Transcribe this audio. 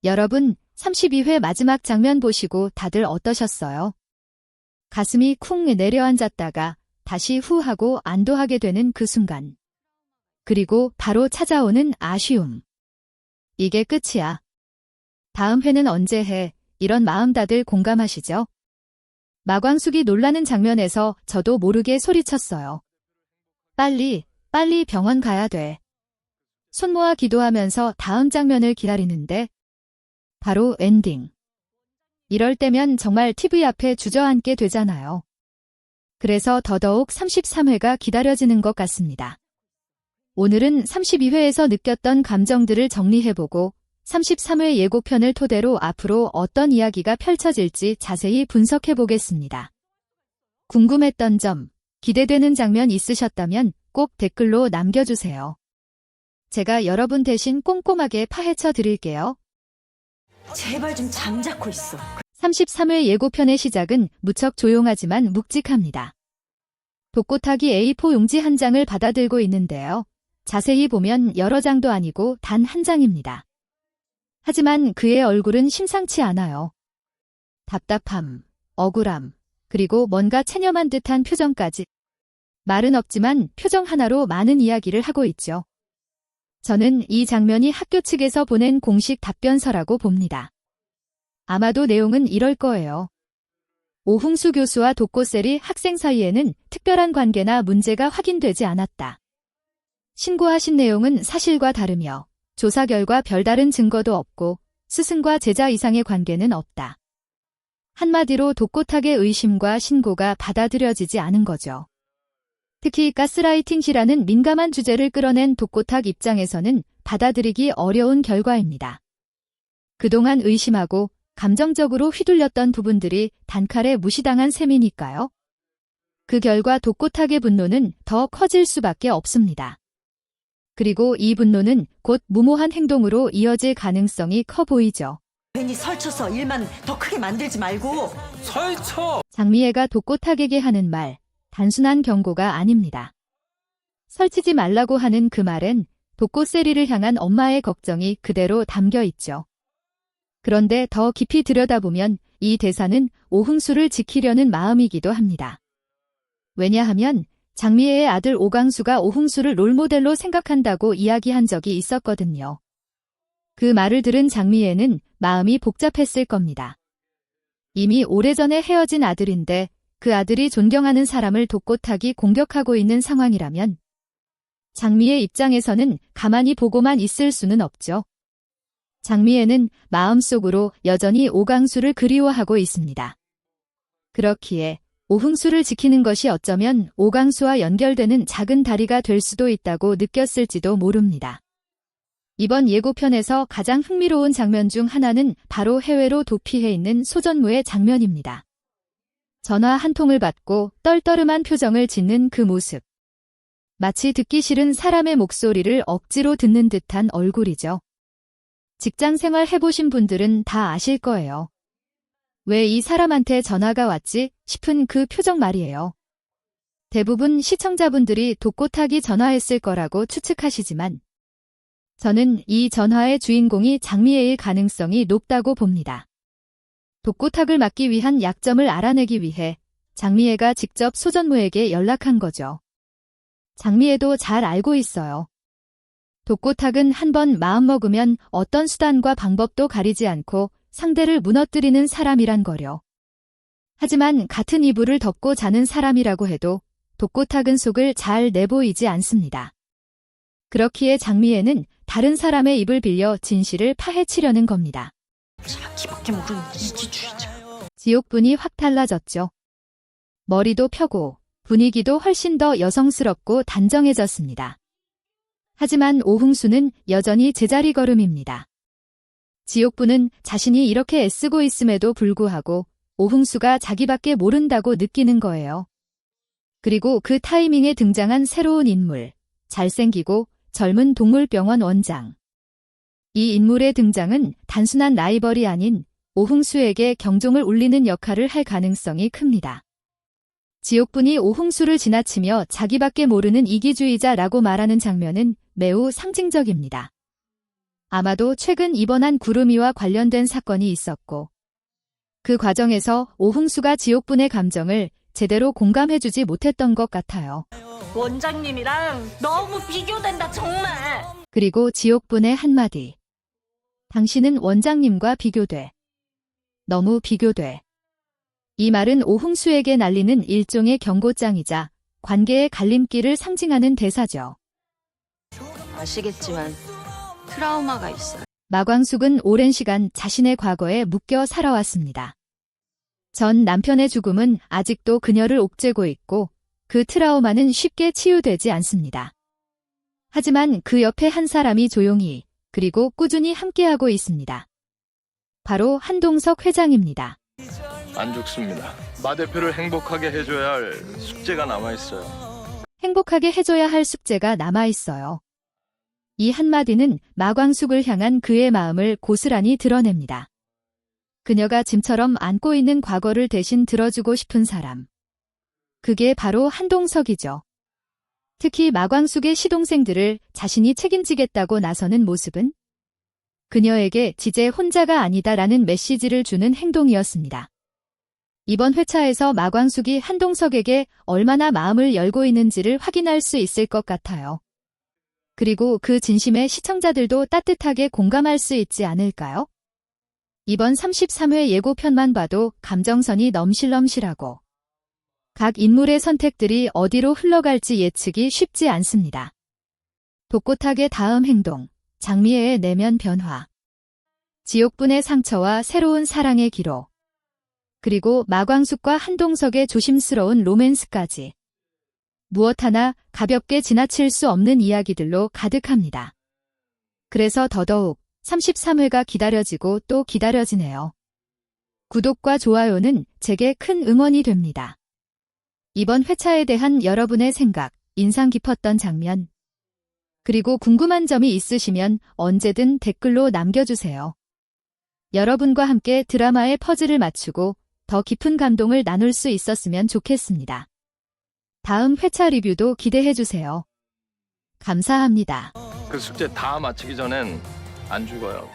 여러분, 32회 마지막 장면 보시고 다들 어떠셨어요? 가슴이 쿵 내려앉았다가 다시 후 하고 안도하게 되는 그 순간. 그리고 바로 찾아오는 아쉬움. 이게 끝이야. 다음 회는 언제 해? 이런 마음 다들 공감하시죠? 마광숙이 놀라는 장면에서 저도 모르게 소리쳤어요. 빨리 병원 가야 돼. 손 모아 기도하면서 다음 장면을 기다리는데 바로 엔딩. 이럴 때면 정말 TV 앞에 주저앉게 되잖아요. 그래서 더더욱 33회가 기다려지는 것 같습니다. 오늘은 32회에서 느꼈던 감정들을 정리해보고 33회 예고편을 토대로 앞으로 어떤 이야기가 펼쳐질지 자세히 분석해보겠습니다. 궁금했던 점, 기대되는 장면 있으셨다면 꼭 댓글로 남겨주세요. 제가 여러분 대신 꼼꼼하게 파헤쳐 드릴게요. 제발 좀 잠자코 있어. 33회 예고편의 시작은 무척 조용하지만 묵직합니다. 독고타기 A4 용지 한 장을 받아들고 있는데요. 자세히 보면 여러 장도 아니고 단 한 장입니다. 하지만 그의 얼굴은 심상치 않아요. 답답함, 억울함, 그리고 뭔가 체념한 듯한 표정까지. 말은 없지만 표정 하나로 많은 이야기를 하고 있죠. 저는 이 장면이 학교 측에서 보낸 공식 답변서라고 봅니다. 아마도 내용은 이럴 거예요. 오흥수 교수와 독고셀이 학생 사이에는 특별한 관계나 문제가 확인되지 않았다. 신고하신 내용은 사실과 다르며 조사 결과 별다른 증거도 없고 스승과 제자 이상의 관계는 없다. 한마디로 독고탁의 의심과 신고가 받아들여지지 않은 거죠. 특히 가스라이팅 시라는 민감한 주제를 끌어낸 독고탁 입장에서는 받아들이기 어려운 결과입니다. 그동안 의심하고 감정적으로 휘둘렸던 부분들이 단칼에 무시당한 셈이니까요. 그 결과 독고탁의 분노는 더 커질 수밖에 없습니다. 그리고 이 분노는 곧 무모한 행동으로 이어질 가능성이 커 보이죠. 괜히 설쳐서 일만 더 크게 만들지 말고. 설쳐! 장미애가 독고탁에게 하는 말, 단순한 경고가 아닙니다. 설치지 말라고 하는 그 말엔 독고세리를 향한 엄마의 걱정이 그대로 담겨 있죠. 그런데 더 깊이 들여다보면 이 대사는 오흥수를 지키려는 마음이기도 합니다. 왜냐하면 장미애의 아들 오광수가 오흥수를 롤모델로 생각한다고 이야기한 적이 있었거든요. 그 말을 들은 장미애는 마음이 복잡했을 겁니다. 이미 오래전에 헤어진 아들인데 그 아들이 존경하는 사람을 독고탁이 공격하고 있는 상황이라면 장미애 입장에서는 가만히 보고만 있을 수는 없죠. 장미애는 마음속으로 여전히 오광수를 그리워하고 있습니다. 그렇기에 오흥수를 지키는 것이 어쩌면 오광수와 연결되는 작은 다리가 될 수도 있다고 느꼈을지도 모릅니다. 이번 예고편에서 가장 흥미로운 장면 중 하나는 바로 해외로 도피해 있는 소전무의 장면입니다. 전화 한 통을 받고 떨떠름한 표정을 짓는 그 모습. 마치 듣기 싫은 사람의 목소리를 억지로 듣는 듯한 얼굴이죠. 직장 생활 해보신 분들은 다 아실 거예요. 왜 이 사람한테 전화가 왔지 싶은 그 표정 말이에요. 대부분 시청자분들이 독고탁이 전화했을 거라고 추측하시지만 저는 이 전화의 주인공이 장미애일 가능성이 높다고 봅니다. 독고탁을 막기 위한 약점을 알아내기 위해 장미애가 직접 소전무에게 연락한 거죠. 장미애도 잘 알고 있어요. 독고탁은 한번 마음먹으면 어떤 수단과 방법도 가리지 않고 상대를 무너뜨리는 사람이란 거려. 하지만 같은 이불을 덮고 자는 사람이라고 해도 독고탁은 속을 잘 내보이지 않습니다. 그렇기에 장미애는 다른 사람의 입을 빌려 진실을 파헤치려는 겁니다. 자기밖에 모르는 이기주의자. 지옥분이 확 달라졌죠. 머리도 펴고 분위기도 훨씬 더 여성스럽고 단정해졌습니다. 하지만 오흥수는 여전히 제자리 걸음입니다. 지옥분은 자신이 이렇게 애쓰고 있음에도 불구하고 오흥수가 자기밖에 모른다고 느끼는 거예요. 그리고 그 타이밍에 등장한 새로운 인물, 잘생기고 젊은 동물병원 원장. 이 인물의 등장은 단순한 라이벌이 아닌 오흥수에게 경종을 울리는 역할을 할 가능성이 큽니다. 지옥분이 오흥수를 지나치며 자기밖에 모르는 이기주의자라고 말하는 장면은 매우 상징적입니다. 아마도 최근 입원한 구름이와 관련된 사건이 있었고, 그 과정에서 오흥수가 지옥분의 감정을 제대로 공감해주지 못했던 것 같아요. 원장님이랑 너무 비교된다 정말. 그리고 지옥분의 한마디. 당신은 원장님과 비교돼. 너무 비교돼. 이 말은 오흥수에게 날리는 일종의 경고장이자 관계의 갈림길을 상징하는 대사죠. 아시겠지만 트라우마가 있어요. 마광숙은 오랜 시간 자신의 과거에 묶여 살아왔습니다. 전 남편의 죽음은 아직도 그녀를 옥죄고 있고 그 트라우마는 쉽게 치유되지 않습니다. 하지만 그 옆에 한 사람이 조용히 그리고 꾸준히 함께하고 있습니다. 바로 한동석 회장입니다. 안 죽습니다. 마 대표를 행복하게 해줘야 할 숙제가 남아있어요. 행복하게 해줘야 할 숙제가 남아있어요. 이 한마디는 마광숙을 향한 그의 마음을 고스란히 드러냅니다. 그녀가 짐처럼 안고 있는 과거를 대신 들어주고 싶은 사람. 그게 바로 한동석이죠. 특히 마광숙의 시동생들을 자신이 책임지겠다고 나서는 모습은 그녀에게 지제 혼자가 아니다라는 메시지를 주는 행동이었습니다. 이번 회차에서 마광숙이 한동석에게 얼마나 마음을 열고 있는지를 확인할 수 있을 것 같아요. 그리고 그 진심에 시청자들도 따뜻하게 공감할 수 있지 않을까요? 이번 33회 예고편만 봐도 감정선이 넘실넘실하고 각 인물의 선택들이 어디로 흘러갈지 예측이 쉽지 않습니다. 독고탁의 다음 행동, 장미애의 내면 변화, 지옥분의 상처와 새로운 사랑의 기록, 그리고 마광숙과 한동석의 조심스러운 로맨스까지 무엇 하나 가볍게 지나칠 수 없는 이야기들로 가득합니다. 그래서 더더욱 33회가 기다려지고 또 기다려지네요. 구독과 좋아요는 제게 큰 응원이 됩니다. 이번 회차에 대한 여러분의 생각, 인상 깊었던 장면, 그리고 궁금한 점이 있으시면 언제든 댓글로 남겨주세요. 여러분과 함께 드라마의 퍼즐을 맞추고 더 깊은 감동을 나눌 수 있었으면 좋겠습니다. 다음 회차 리뷰도 기대해주세요. 감사합니다. 그 숙제 다 마치기 전엔 안 죽어요.